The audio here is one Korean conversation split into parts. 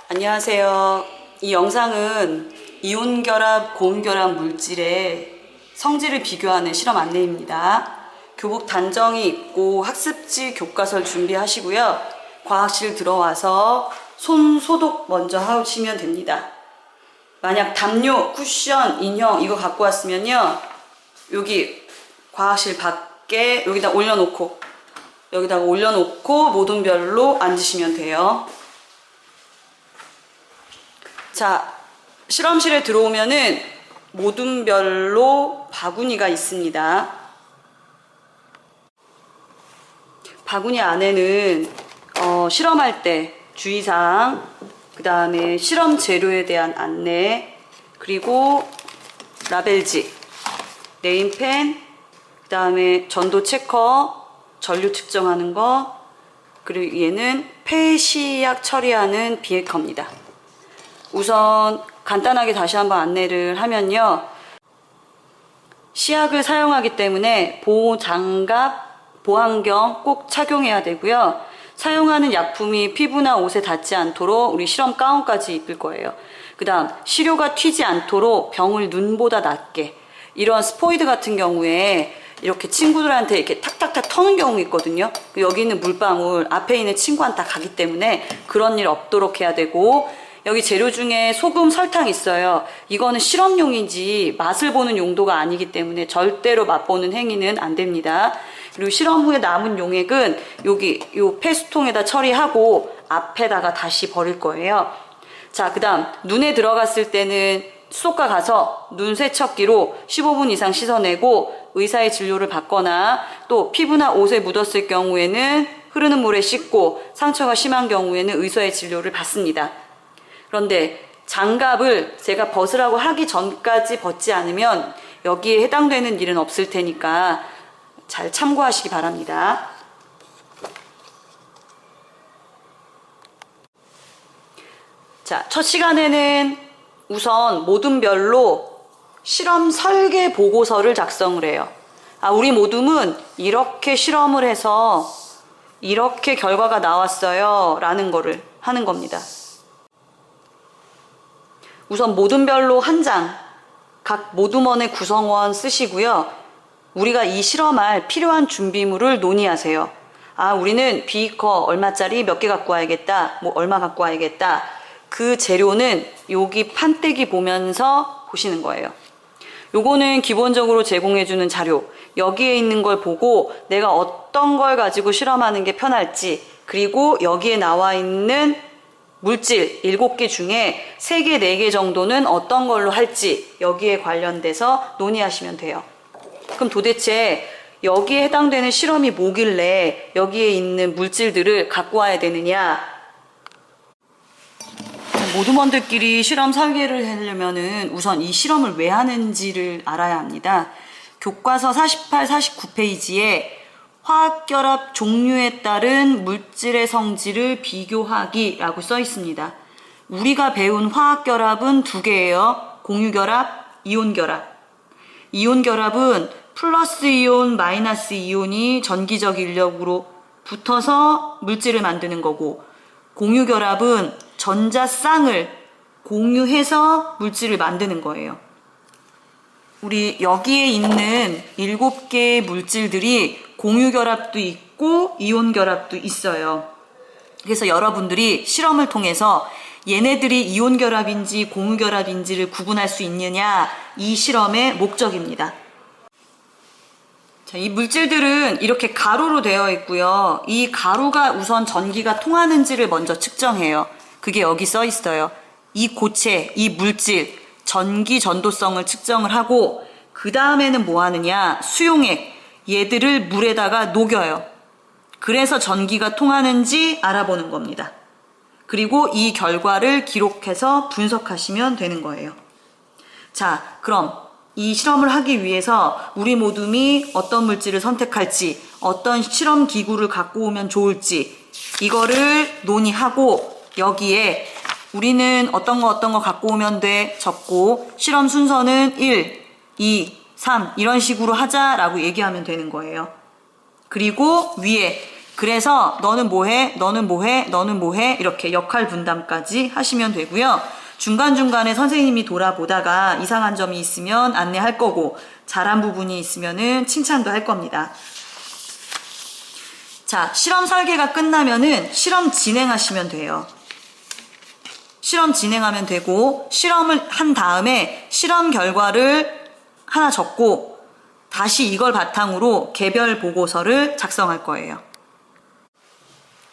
안녕하세요. 이 영상은 이온결합, 고온결합 물질의 성질을 비교하는 실험 안내입니다. 교복 단정히 입고 학습지 교과서를 준비하시고요. 과학실 들어와서 손 소독 먼저 하시면 됩니다. 만약 담요, 쿠션, 인형 이거 갖고 왔으면요. 여기 과학실 밖에 여기다가 올려놓고 모둠별로 앉으시면 돼요. 자, 실험실에 들어오면은 모둠별로 바구니가 있습니다. 바구니 안에는 실험할 때 주의사항, 그 다음에 실험 재료에 대한 안내, 그리고 라벨지, 네임펜, 그 다음에 전도 체커, 전류 측정하는 거, 그리고 얘는 폐시약 처리하는 비에커입니다. 우선 간단하게 다시 한번 안내를 하면요. 시약을 사용하기 때문에 보호장갑, 보안경 꼭 착용해야 되고요. 사용하는 약품이 피부나 옷에 닿지 않도록 우리 실험 가운까지 입을 거예요. 그 다음 시료가 튀지 않도록 병을 눈보다 낮게, 이런 스포이드 같은 경우에 이렇게 친구들한테 이렇게 탁탁탁 터는 경우 있거든요. 여기 있는 물방울 앞에 있는 친구한테 다 가기 때문에 그런 일 없도록 해야 되고, 여기 재료 중에 소금, 설탕 있어요. 이거는 실험용이지 맛을 보는 용도가 아니기 때문에 절대로 맛보는 행위는 안 됩니다. 그리고 실험 후에 남은 용액은 여기 요 폐수통에다 처리하고 앞에다가 다시 버릴 거예요. 자, 그 다음 눈에 들어갔을 때는 수족과 가서 눈 세척기로 15분 이상 씻어내고 의사의 진료를 받거나, 또 피부나 옷에 묻었을 경우에는 흐르는 물에 씻고, 상처가 심한 경우에는 의사의 진료를 받습니다. 그런데 장갑을 제가 벗으라고 하기 전까지 벗지 않으면 여기에 해당되는 일은 없을 테니까 잘 참고하시기 바랍니다. 자, 첫 시간에는 우선 모둠별로 실험 설계 보고서를 작성을 해요. 우리 모둠은 이렇게 실험을 해서 이렇게 결과가 나왔어요 라는 거를 하는 겁니다. 우선 모둠별로 한 장, 각 모둠원의 구성원 쓰시고요. 우리가 이 실험할 필요한 준비물을 논의하세요. 우리는 비커 얼마짜리 몇 개 갖고 와야겠다, 얼마 갖고 와야겠다. 그 재료는 여기 판때기 보면서 보시는 거예요. 요거는 기본적으로 제공해주는 자료, 여기에 있는 걸 보고 내가 어떤 걸 가지고 실험하는 게 편할지, 그리고 여기에 나와 있는 물질 7개 중에 3개, 4개 정도는 어떤 걸로 할지 여기에 관련돼서 논의하시면 돼요. 그럼 도대체 여기에 해당되는 실험이 뭐길래 여기에 있는 물질들을 갖고 와야 되느냐? 모둠원들끼리 실험 설계를 하려면은 우선 이 실험을 왜 하는지를 알아야 합니다. 교과서 48, 49페이지에 화학결합 종류에 따른 물질의 성질을 비교하기라고 써 있습니다. 우리가 배운 화학결합은 2개예요. 공유결합, 이온결합. 이온결합은 플러스 이온, 마이너스 이온이 전기적 인력으로 붙어서 물질을 만드는 거고, 공유결합은 전자쌍을 공유해서 물질을 만드는 거예요. 우리 여기에 있는 7개의 물질들이 공유결합도 있고 이온결합도 있어요. 그래서 여러분들이 실험을 통해서 얘네들이 이온결합인지 공유결합인지를 구분할 수 있느냐, 이 실험의 목적입니다. 자, 이 물질들은 이렇게 가루로 되어 있고요. 이 가루가 우선 전기가 통하는지를 먼저 측정해요. 그게 여기 써 있어요. 이 고체, 이 물질, 전기 전도성을 측정을 하고, 그 다음에는 뭐 하느냐, 수용액, 얘들을 물에다가 녹여요. 그래서 전기가 통하는지 알아보는 겁니다. 그리고 이 결과를 기록해서 분석하시면 되는 거예요. 자, 그럼 이 실험을 하기 위해서 우리 모둠이 어떤 물질을 선택할지, 어떤 실험 기구를 갖고 오면 좋을지, 이거를 논의하고, 여기에 우리는 어떤 거 갖고 오면 돼 적고, 실험 순서는 1, 2, 3 이런 식으로 하자라고 얘기하면 되는 거예요. 그리고 위에 그래서 너는 뭐해? 너는 뭐해? 너는 뭐해? 이렇게 역할 분담까지 하시면 되고요. 중간중간에 선생님이 돌아보다가 이상한 점이 있으면 안내할 거고 잘한 부분이 있으면은 칭찬도 할 겁니다. 자, 실험 설계가 끝나면은 실험 진행하시면 돼요. 실험 진행하면 되고 실험을 한 다음에 실험 결과를 하나 적고 다시 이걸 바탕으로 개별 보고서를 작성할 거예요.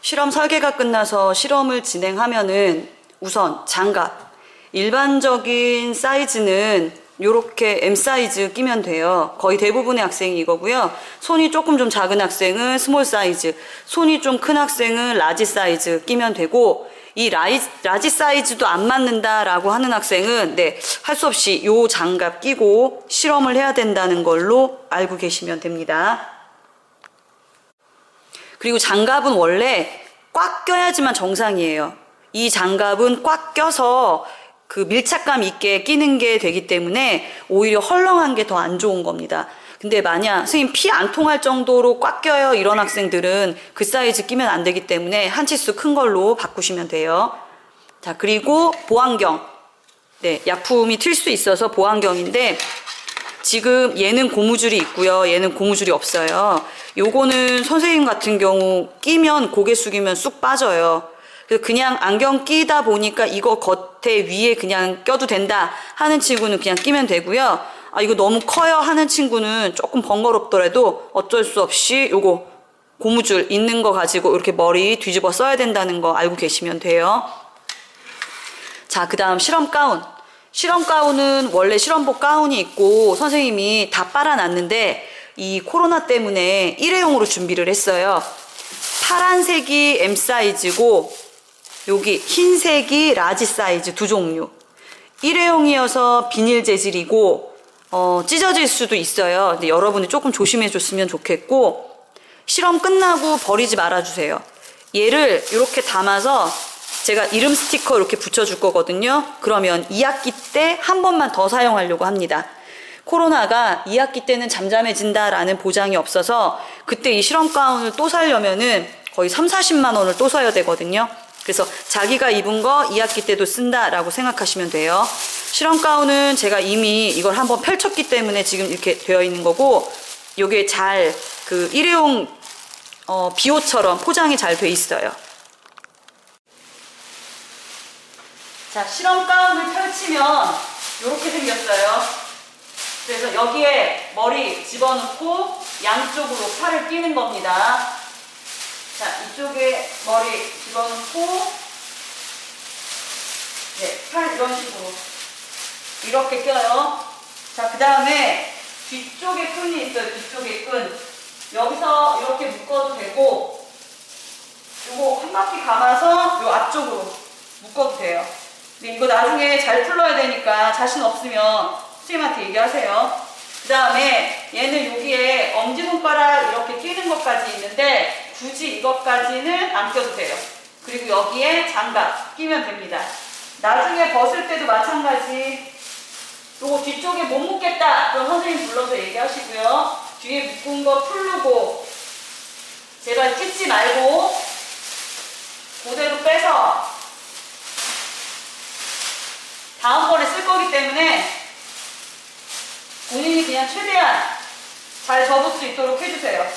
실험 설계가 끝나서 실험을 진행하면은 우선 장갑, 일반적인 사이즈는 이렇게 M 사이즈 끼면 돼요. 거의 대부분의 학생이 이거고요. 손이 조금 좀 작은 학생은 스몰 사이즈, 손이 좀 큰 학생은 라지 사이즈 끼면 되고, 이 라지 사이즈도 안 맞는다라고 하는 학생은 할 수 없이 요 장갑 끼고 실험을 해야 된다는 걸로 알고 계시면 됩니다. 그리고 장갑은 원래 꽉 껴야지만 정상이에요. 이 장갑은 꽉 껴서 그 밀착감 있게 끼는 게 되기 때문에 오히려 헐렁한 게 더 안 좋은 겁니다. 근데 만약 선생님 피 안 통할 정도로 꽉 껴요 이런 학생들은 그 사이즈 끼면 안 되기 때문에 한 치수 큰 걸로 바꾸시면 돼요. 자, 그리고 보안경. 약품이 튈 수 있어서 보안경인데 지금 얘는 고무줄이 있고요. 얘는 고무줄이 없어요. 요거는 선생님 같은 경우 끼면 고개 숙이면 쑥 빠져요. 그래서 그냥 안경 끼다 보니까 이거 겉에 위에 그냥 껴도 된다 하는 친구는 그냥 끼면 되고요. 아, 이거 너무 커요 하는 친구는 조금 번거롭더라도 어쩔 수 없이 요거 고무줄 있는 거 가지고 이렇게 머리 뒤집어 써야 된다는 거 알고 계시면 돼요. 자, 그 다음 실험 가운. 실험 가운은 원래 실험복 가운이 있고 선생님이 다 빨아놨는데 이 코로나 때문에 일회용으로 준비를 했어요. 파란색이 M 사이즈고 여기 흰색이 라지 사이즈 두 종류. 일회용이어서 비닐 재질이고 찢어질 수도 있어요. 근데 여러분이 조금 조심해 줬으면 좋겠고 실험 끝나고 버리지 말아주세요. 얘를 이렇게 담아서 제가 이름 스티커 이렇게 붙여줄 거거든요. 그러면 2학기 때 한 번만 더 사용하려고 합니다. 코로나가 2학기 때는 잠잠해진다라는 보장이 없어서 그때 이 실험 가운을 또 사려면은 거의 3, 40만 원을 또 써야 되거든요. 그래서 자기가 입은 거 2학기 때도 쓴다라고 생각하시면 돼요. 실험 가운은 제가 이미 이걸 한번 펼쳤기 때문에 지금 이렇게 되어 있는 거고 요게 잘 그 일회용 비옷처럼 포장이 잘 돼 있어요. 자, 실험 가운을 펼치면 이렇게 생겼어요. 그래서 여기에 머리 집어넣고 양쪽으로 팔을 끼는 겁니다. 자, 이쪽에 머리 집어넣고 팔 이런 식으로 이렇게 껴요. 자, 그 다음에 뒤쪽에 끈이 있어요. 뒤쪽에 끈. 여기서 이렇게 묶어도 되고 요거 한 바퀴 감아서 요 앞쪽으로 묶어도 돼요. 근데 이거 나중에 잘 풀러야 되니까 자신 없으면 선생님한테 얘기하세요. 그 다음에 얘는 여기에 엄지손가락 이렇게 끼는 것까지 있는데 굳이 이것까지는 안 껴도 돼요. 그리고 여기에 장갑 끼면 됩니다. 나중에 벗을 때도 마찬가지. 요거 뒤쪽에 못 묶겠다 그럼 선생님 불러서 얘기하시고요. 뒤에 묶은 거 풀르고 제발 찢지 말고 그대로 빼서 다음번에 쓸 거기 때문에 본인이 그냥 최대한 잘 접을 수 있도록 해주세요.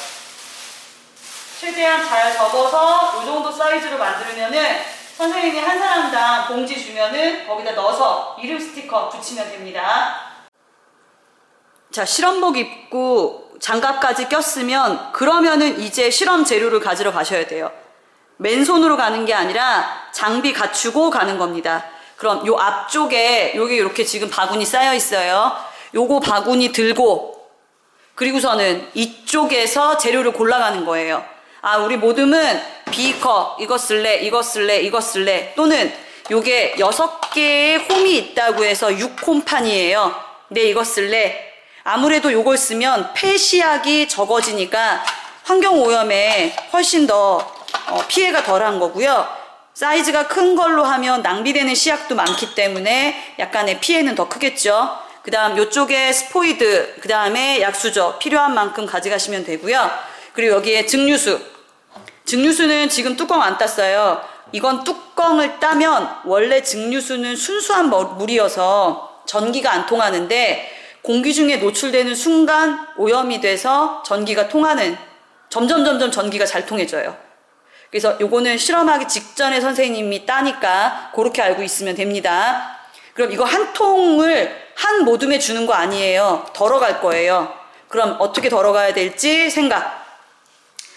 최대한 잘 접어서 이 정도 사이즈로 만들면은 선생님이 한 사람당 봉지 주면은 거기다 넣어서 이름 스티커 붙이면 됩니다. 자, 실험복 입고 장갑까지 꼈으면 그러면은 이제 실험 재료를 가지러 가셔야 돼요. 맨손으로 가는 게 아니라 장비 갖추고 가는 겁니다. 그럼 요 앞쪽에 여기 이렇게 지금 바구니 쌓여 있어요. 요거 바구니 들고 그리고서는 이쪽에서 재료를 골라가는 거예요. 아, 우리 모듬은 비커 이거 쓸래 이거 쓸래 이거 쓸래 또는 요게 6개의 홈이 있다고 해서 6홈판이에요. 네, 이거 쓸래. 아무래도 요걸 쓰면 폐시약이 적어지니까 환경오염에 훨씬 더 피해가 덜한 거고요. 사이즈가 큰 걸로 하면 낭비되는 시약도 많기 때문에 약간의 피해는 더 크겠죠. 그 다음 요쪽에 스포이드, 그 다음에 약수저 필요한 만큼 가져가시면 되고요. 그리고 여기에 증류수. 증류수는 지금 뚜껑 안 땄어요. 이건 뚜껑을 따면 원래 증류수는 순수한 물이어서 전기가 안 통하는데 공기 중에 노출되는 순간 오염이 돼서 전기가 통하는, 점점 전기가 잘 통해져요. 그래서 요거는 실험하기 직전에 선생님이 따니까 그렇게 알고 있으면 됩니다. 그럼 이거 한 통을 한 모둠에 주는 거 아니에요. 덜어갈 거예요. 그럼 어떻게 덜어가야 될지 생각.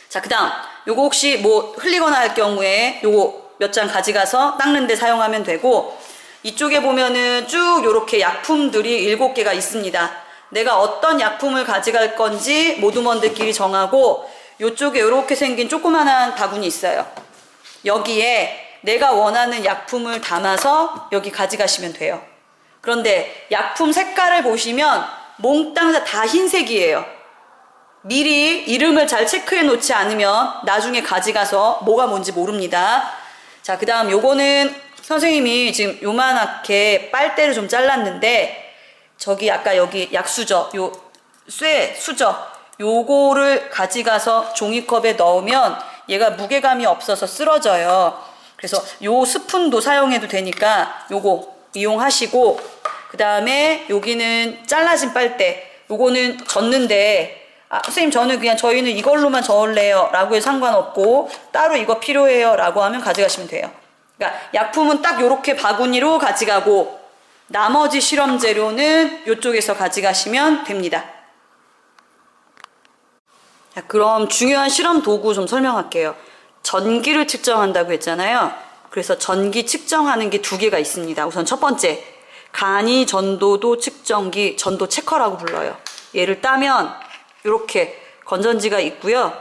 자, 그 다음 요거 혹시 뭐 흘리거나 할 경우에 요거 몇 장 가져가서 닦는 데 사용하면 되고, 이쪽에 보면은 쭉 요렇게 약품들이 7개가 있습니다. 내가 어떤 약품을 가져갈 건지 모둠원들끼리 정하고, 요쪽에 요렇게 생긴 조그만한 바구니 있어요. 여기에 내가 원하는 약품을 담아서 여기 가져가시면 돼요. 그런데 약품 색깔을 보시면 몽땅 다 흰색이에요. 미리 이름을 잘 체크해 놓지 않으면 나중에 가져가서 뭐가 뭔지 모릅니다. 자, 그 다음 요거는 선생님이 지금 요만하게 빨대를 좀 잘랐는데, 저기 아까 여기 약수저, 요 수저, 요거를 가져가서 종이컵에 넣으면 얘가 무게감이 없어서 쓰러져요. 그래서 요 스푼도 사용해도 되니까 요거 이용하시고, 그 다음에 여기는 잘라진 빨대, 요거는 젓는데, 선생님 저희는 이걸로만 저을래요 라고 해서 상관없고, 따로 이거 필요해요 라고 하면 가져가시면 돼요. 그러니까 약품은 딱 요렇게 바구니로 가져가고, 나머지 실험 재료는 요쪽에서 가져가시면 됩니다. 자, 그럼 중요한 실험 도구 좀 설명할게요. 전기를 측정한다고 했잖아요. 그래서 전기 측정하는 게 2개가 있습니다. 우선 첫 번째, 간이 전도도 측정기, 전도 체커라고 불러요. 얘를 따면 이렇게 건전지가 있고요.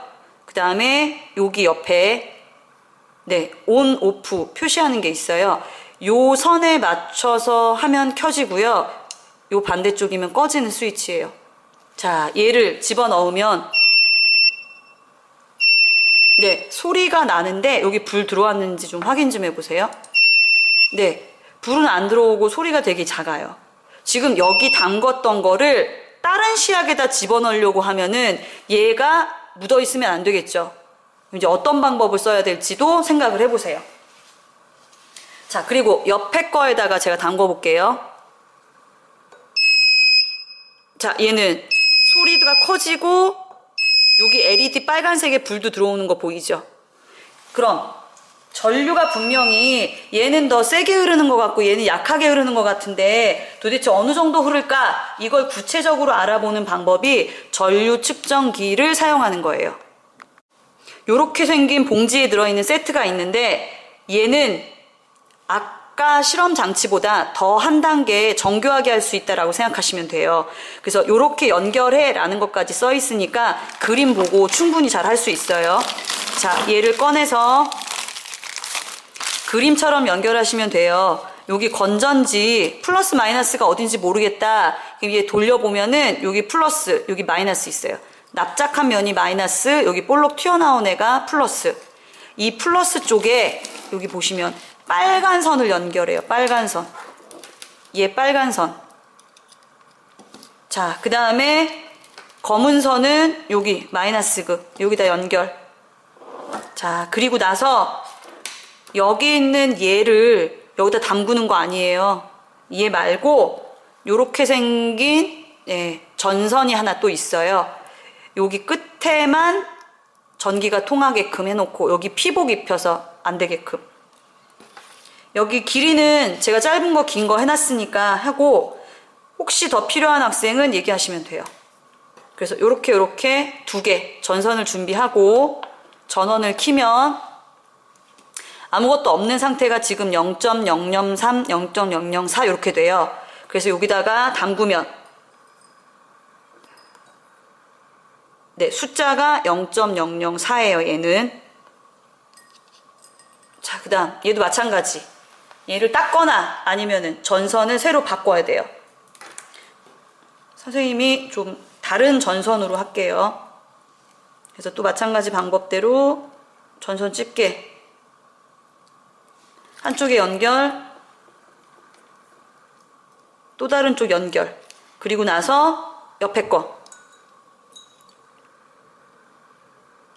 그 다음에 여기 옆에 온, 오프 표시하는 게 있어요. 요 선에 맞춰서 하면 켜지고요. 요 반대쪽이면 꺼지는 스위치예요. 자, 얘를 집어넣으면 소리가 나는데, 여기 불 들어왔는지 좀 확인 좀 해보세요. 불은 안 들어오고 소리가 되게 작아요. 지금 여기 담궜던 거를 다른 시약에다 집어넣으려고 하면은 얘가 묻어 있으면 안 되겠죠. 이제 어떤 방법을 써야 될지도 생각을 해보세요. 자, 그리고 옆에 거에다가 제가 담궈 볼게요. 자, 얘는 소리가 커지고 여기 LED 빨간색의 불도 들어오는 거 보이죠? 그럼 전류가 분명히 얘는 더 세게 흐르는 것 같고 얘는 약하게 흐르는 것 같은데 도대체 어느 정도 흐를까? 이걸 구체적으로 알아보는 방법이 전류 측정기를 사용하는 거예요. 이렇게 생긴 봉지에 들어있는 세트가 있는데, 얘는 아까 실험 장치보다 더 한 단계 정교하게 할 수 있다라고 생각하시면 돼요. 그래서 이렇게 연결해 라는 것까지 써 있으니까 그림 보고 충분히 잘 할 수 있어요. 자, 얘를 꺼내서 그림처럼 연결하시면 돼요. 여기 건전지 플러스 마이너스가 어딘지 모르겠다. 그럼 얘 돌려보면은 여기 플러스, 여기 마이너스 있어요. 납작한 면이 마이너스, 여기 볼록 튀어나온 애가 플러스. 이 플러스 쪽에 여기 보시면 빨간 선을 연결해요. 빨간 선. 얘 빨간 선. 자, 그 다음에 검은 선은 여기 마이너스극. 여기다 연결. 자, 그리고 나서 여기 있는 얘를 여기다 담그는 거 아니에요. 얘 말고 요렇게 생긴 전선이 하나 또 있어요. 여기 끝에만 전기가 통하게끔 해놓고 여기 피복 입혀서 안 되게끔. 여기 길이는 제가 짧은 거 긴 거 해놨으니까 하고, 혹시 더 필요한 학생은 얘기하시면 돼요. 그래서 요렇게 2개 전선을 준비하고 전원을 켜면 아무것도 없는 상태가 지금 0.003, 0.004 이렇게 돼요. 그래서 여기다가 담그면 숫자가 0.004예요. 얘는. 자, 그 다음 얘도 마찬가지. 얘를 닦거나 아니면은 전선을 새로 바꿔야 돼요. 선생님이 좀 다른 전선으로 할게요. 그래서 또 마찬가지 방법대로 전선 집게, 한쪽에 연결, 또 다른 쪽 연결, 그리고 나서 옆에 거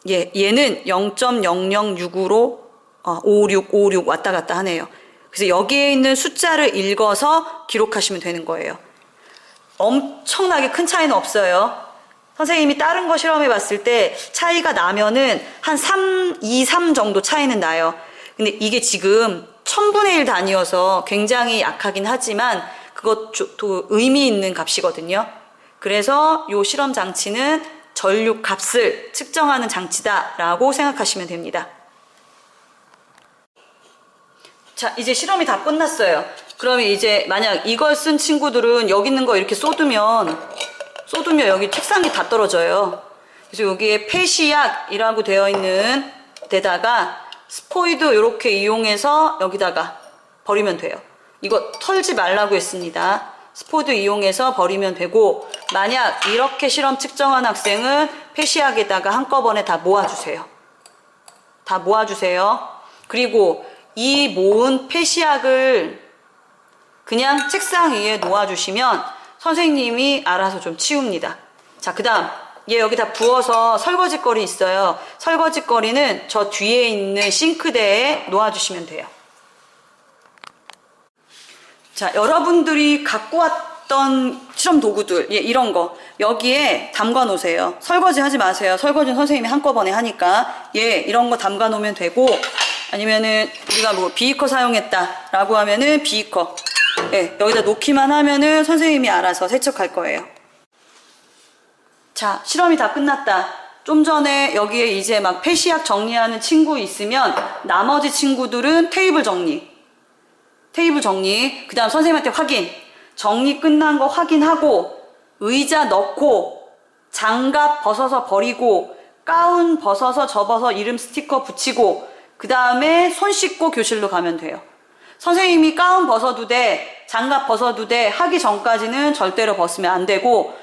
얘는 0.0065로 5656 왔다 갔다 하네요. 그래서 여기에 있는 숫자를 읽어서 기록하시면 되는 거예요. 엄청나게 큰 차이는 없어요. 선생님이 다른 거 실험해 봤을 때 차이가 나면은 한 2, 3 정도 차이는 나요. 근데 이게 지금 1000분의 1 단위여서 굉장히 약하긴 하지만 그것도 의미 있는 값이거든요. 그래서 이 실험 장치는 전류 값을 측정하는 장치다라고 생각하시면 됩니다. 자, 이제 실험이 다 끝났어요. 그러면 이제 만약 이걸 쓴 친구들은 여기 있는 거 이렇게 쏟으면 여기 책상이 다 떨어져요. 그래서 여기에 폐시약이라고 되어 있는 데다가 스포이드 이렇게 이용해서 여기다가 버리면 돼요. 이거 털지 말라고 했습니다. 스포이드 이용해서 버리면 되고, 만약 이렇게 실험 측정한 학생은 폐시약에다가 한꺼번에 다 모아주세요. 다 모아주세요. 그리고 이 모은 폐시약을 그냥 책상 위에 놓아주시면 선생님이 알아서 좀 치웁니다. 자, 그 다음 얘 여기다 부어서 설거지거리 있어요. 설거지거리는 저 뒤에 있는 싱크대에 놓아주시면 돼요. 자, 여러분들이 갖고 왔던 실험 도구들, 이런 거 여기에 담가 놓으세요. 설거지 하지 마세요. 설거지는 선생님이 한꺼번에 하니까 이런 거 담가 놓으면 되고, 아니면은 우리가 뭐 비이커 사용했다 라고 하면은 비이커 여기다 놓기만 하면은 선생님이 알아서 세척할 거예요. 자, 실험이 다 끝났다. 좀 전에 여기에 이제 막 폐시약 정리하는 친구 있으면 나머지 친구들은 테이블 정리, 그 다음 선생님한테 확인, 정리 끝난 거 확인하고, 의자 넣고, 장갑 벗어서 버리고, 가운 벗어서 접어서 이름 스티커 붙이고, 그 다음에 손 씻고 교실로 가면 돼요. 선생님이 가운 벗어도 돼, 장갑 벗어도 돼 하기 전까지는 절대로 벗으면 안 되고,